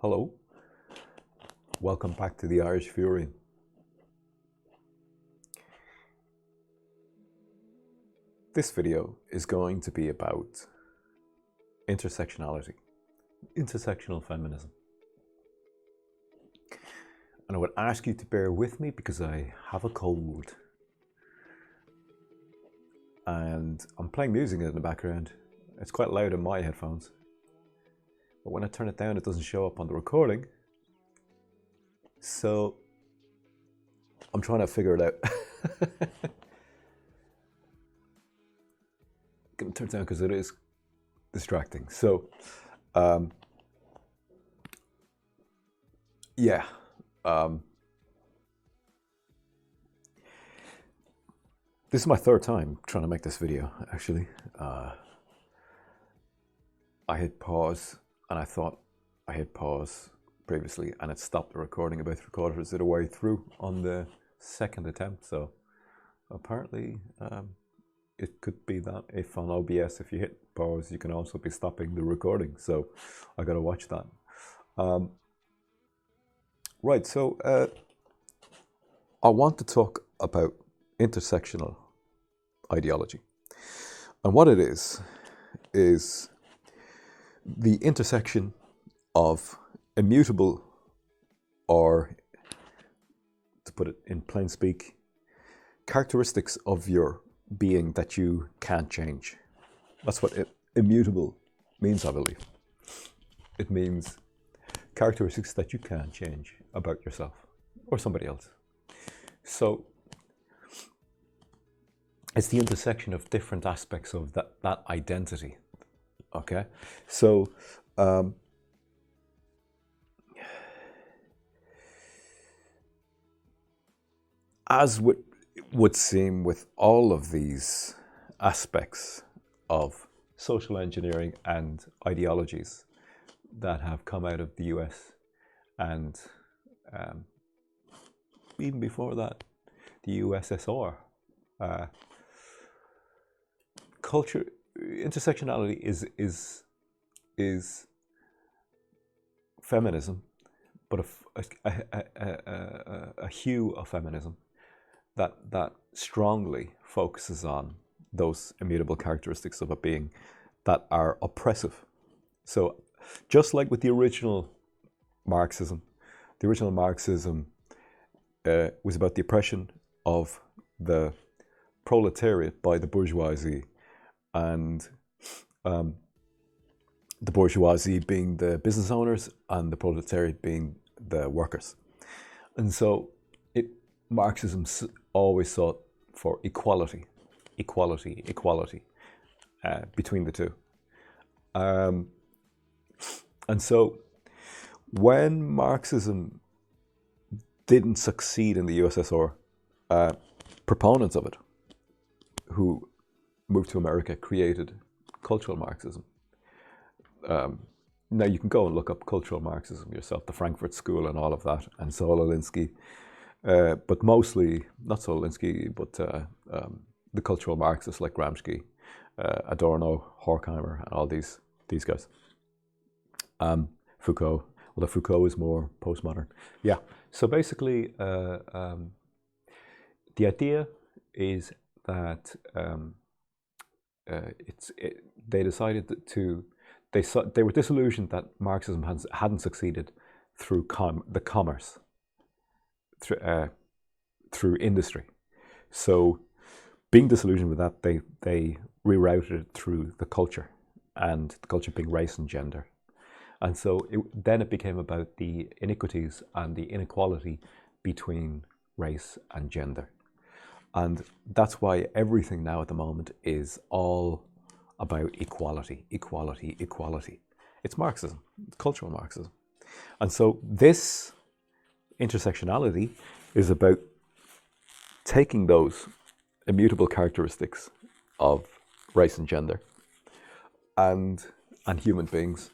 Hello, welcome back to the Irish Fury. This video is going to be about intersectionality, intersectional feminism. And I would ask you to bear with me because I have a cold. And I'm playing music in the background. It's quite loud in my headphones. But when I turn it down, it doesn't show up on the recording. So I'm trying to figure it out. Gonna turn it down because it is distracting. So, yeah. This is my third time trying to make this video, actually. I hit pause and I thought I hit pause previously and it stopped the recording about 3/4 of the way through on the second attempt. So apparently it could be that if on OBS, if you hit pause, you can also be stopping the recording. So I got to watch that. Right, so I want to talk about intersectional ideology. And what it is the intersection of immutable, or to put it in plain speak, characteristics of your being that you can't change. That's what immutable means, I believe. It means characteristics that you can't change about yourself or somebody else. So it's the intersection of different aspects of that identity. Okay, so as would seem with all of these aspects of social engineering and ideologies that have come out of the US and even before that, the USSR, culture, intersectionality is feminism, but a hue of feminism that strongly focuses on those immutable characteristics of a being that are oppressive. So just like with the original Marxism was about the oppression of the proletariat by the bourgeoisie, and the bourgeoisie being the business owners and the proletariat being the workers. And so Marxism always sought for equality between the two. And so when Marxism didn't succeed in the USSR, proponents of it who moved to America created cultural Marxism. Now you can go and look up cultural Marxism yourself, the Frankfurt School and all of that, and Saul Alinsky, but mostly, not Saul Alinsky, but the cultural Marxists like Gramsci, Adorno, Horkheimer, and all these guys. Foucault, although Foucault is more postmodern. Yeah, so basically the idea is that they decided they were disillusioned that Marxism hadn't succeeded through the commerce, through industry. So being disillusioned with that, they rerouted it through the culture, and the culture being race and gender. And so then it became about the inequities and the inequality between race and gender. And that's why everything now at the moment is all about equality. It's Marxism, it's cultural Marxism. And so this intersectionality is about taking those immutable characteristics of race and gender and human beings,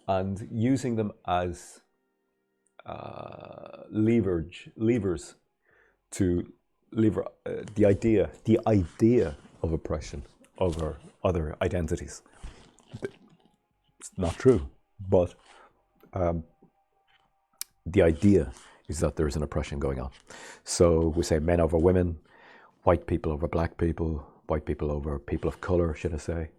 and using them as levers to lever the idea of oppression over other identities. It's not true, but the idea is that there's an oppression going on. So we say men over women, white people over black people, white people over people of color, should I say,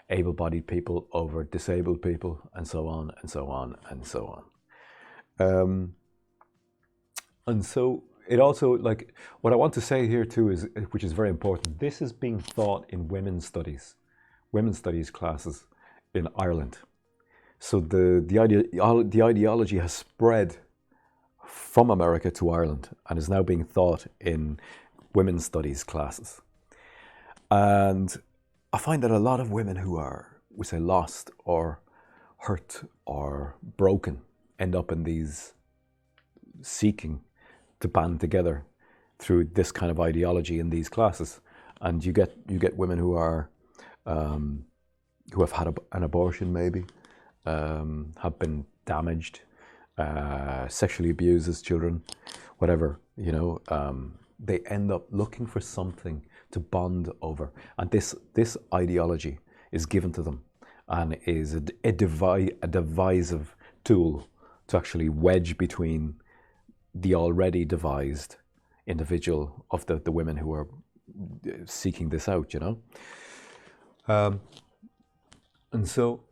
able-bodied people over disabled people, and so on, and so on, and so on. And so it also, like, what I want to say here too is, which is very important, this is being taught in women's studies classes in Ireland. So the ideology has spread from America to Ireland and is now being taught in women's studies classes. And I find that a lot of women who are, we say, lost or hurt or broken end up in these seeking to band together through this kind of ideology in these classes. And you get women who are who have had an abortion, maybe, have been damaged, sexually abused as children, whatever, you know. They end up looking for something to bond over, and this ideology is given to them, and is a divisive tool to actually wedge between the already devised individual of the women who are seeking this out, you know. And so,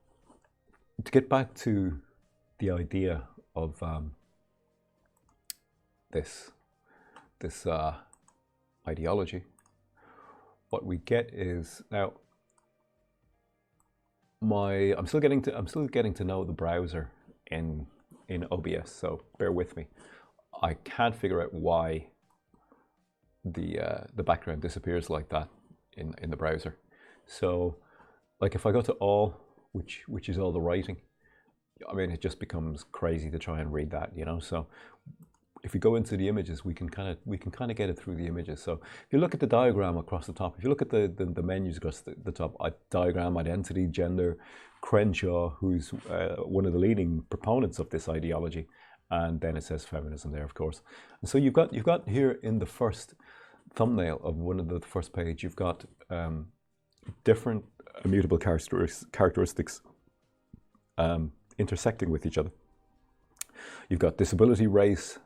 to get back to the idea of this ideology, what we get is now. I'm still getting to know the browser in OBS, so bear with me. I can't figure out why the background disappears like that in the browser. So, like, if I go to all, which is all the writing, I mean, it just becomes crazy to try and read that, you know. So if we go into the images, we can kind of get it through the images. So if you look at the diagram across the top, if you look at the menus across the top, diagram, identity, gender, Crenshaw, who's one of the leading proponents of this ideology, and then it says feminism there, of course. And so you've got here in the first thumbnail of one of the first page, you've got different immutable characteristics intersecting with each other. You've got disability, race,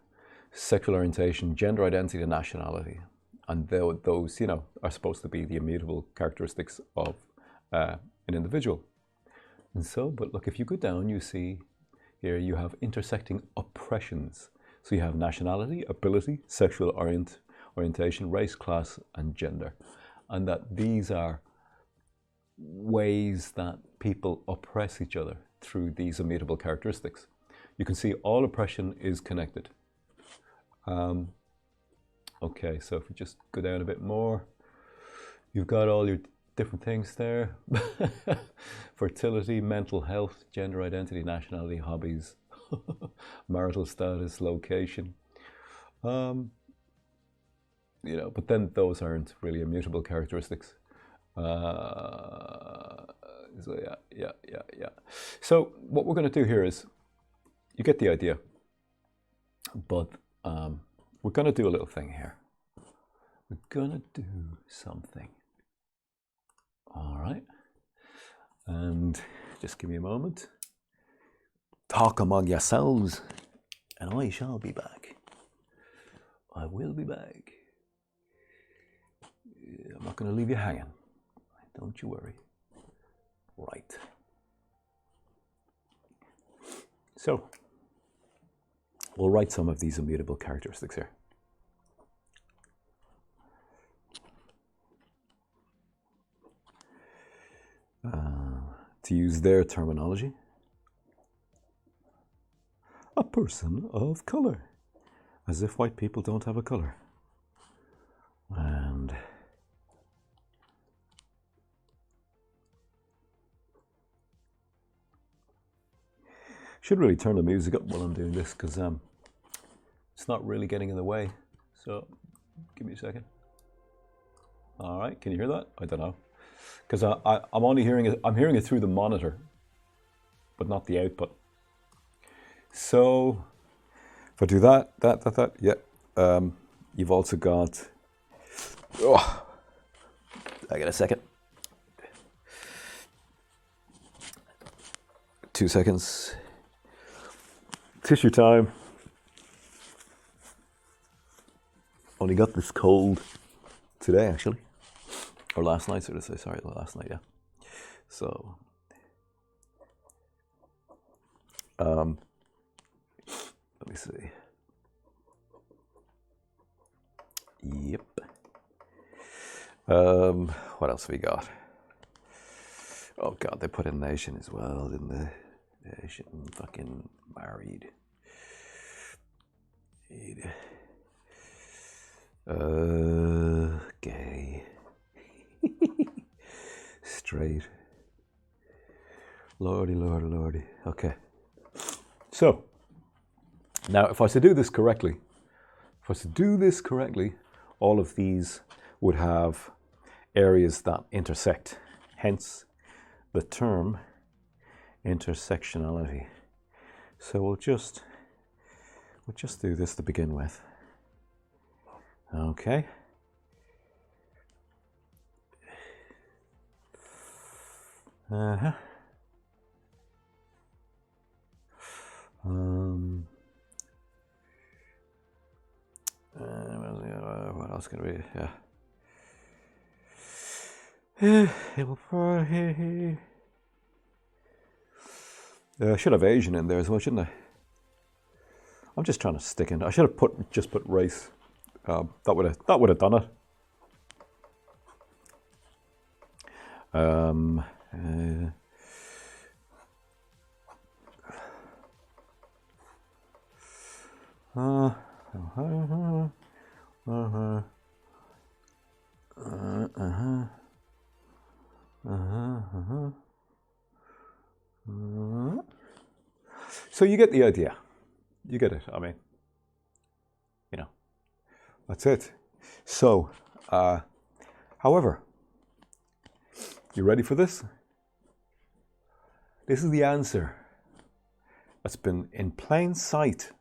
sexual orientation, gender identity, and nationality, and those, you know, are supposed to be the immutable characteristics of an individual. And so, but look, if you go down, you see here you have intersecting oppressions. So you have nationality, ability, sexual orientation, race, class, and gender, and that these are ways that people oppress each other through these immutable characteristics. You can see all oppression is connected. Okay, so if we just go down a bit more, you've got all your different things there. Fertility, mental health, gender identity, nationality, hobbies, marital status, location. You know, but then those aren't really immutable characteristics. So yeah. So what we're going to do here is, you get the idea, but we're going to do a little thing here. We're going to do something. All right. And just give me a moment. Talk among yourselves, and I shall be back. I will be back. I'm not going to leave you hanging. Don't you worry. Right. So, we'll write some of these immutable characteristics here. To use their terminology, a person of color, as if white people don't have a color. And should really turn the music up while I'm doing this, because it's not really getting in the way. So give me a second. All right, can you hear that? I don't know, because I'm only hearing it. I'm hearing it through the monitor, but not the output. So if I do that, yeah. You've also got. Oh, I got a second. 2 seconds. tissue time. Only got this cold today, actually. Or last night, so to say. Sorry, last night, yeah. So, let me see. Yep. What else we got? Oh God, they put in nation as well, didn't they? Nation, fucking married. Gay. Straight. Lordy, lordy, lordy. Okay. So, now if I was to do this correctly, all of these would have areas that intersect. Hence the term intersectionality. So we'll just do this to begin with. Okay. Uh-huh. What else can we? I should have Asian in there as well, shouldn't I? I'm just trying to stick in. I should have just put race. That would have done it. So you get the idea. You get it. I mean, you know, that's it. So, however, you ready for this? This is the answer that's been in plain sight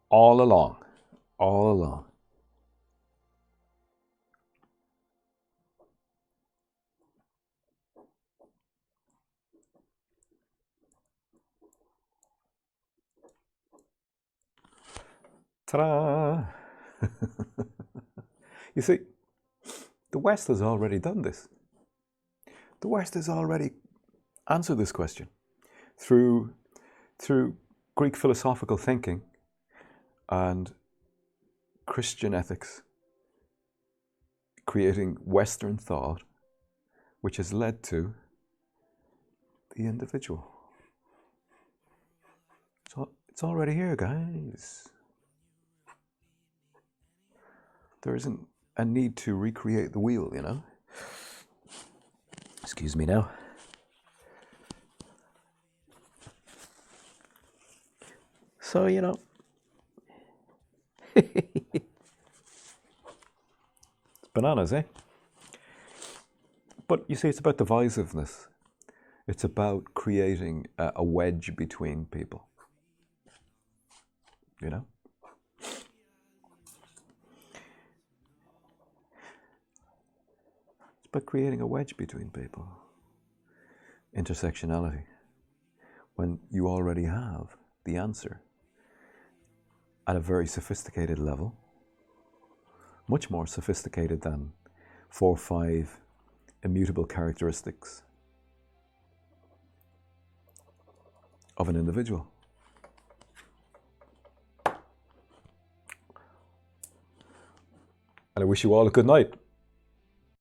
all along. All along. Ta-da! You see, the West has already done this. The West has already answered this question through Greek philosophical thinking and Christian ethics, creating Western thought, which has led to the individual. So it's already here, guys. There isn't a need to recreate the wheel, you know? Excuse me now. So, you know, it's bananas, eh? But you see, it's about divisiveness. It's about creating a wedge between people, you know? It's about creating a wedge between people. Intersectionality. When you already have the answer at a very sophisticated level, much more sophisticated than 4 or 5 immutable characteristics of an individual. And I wish you all a good night.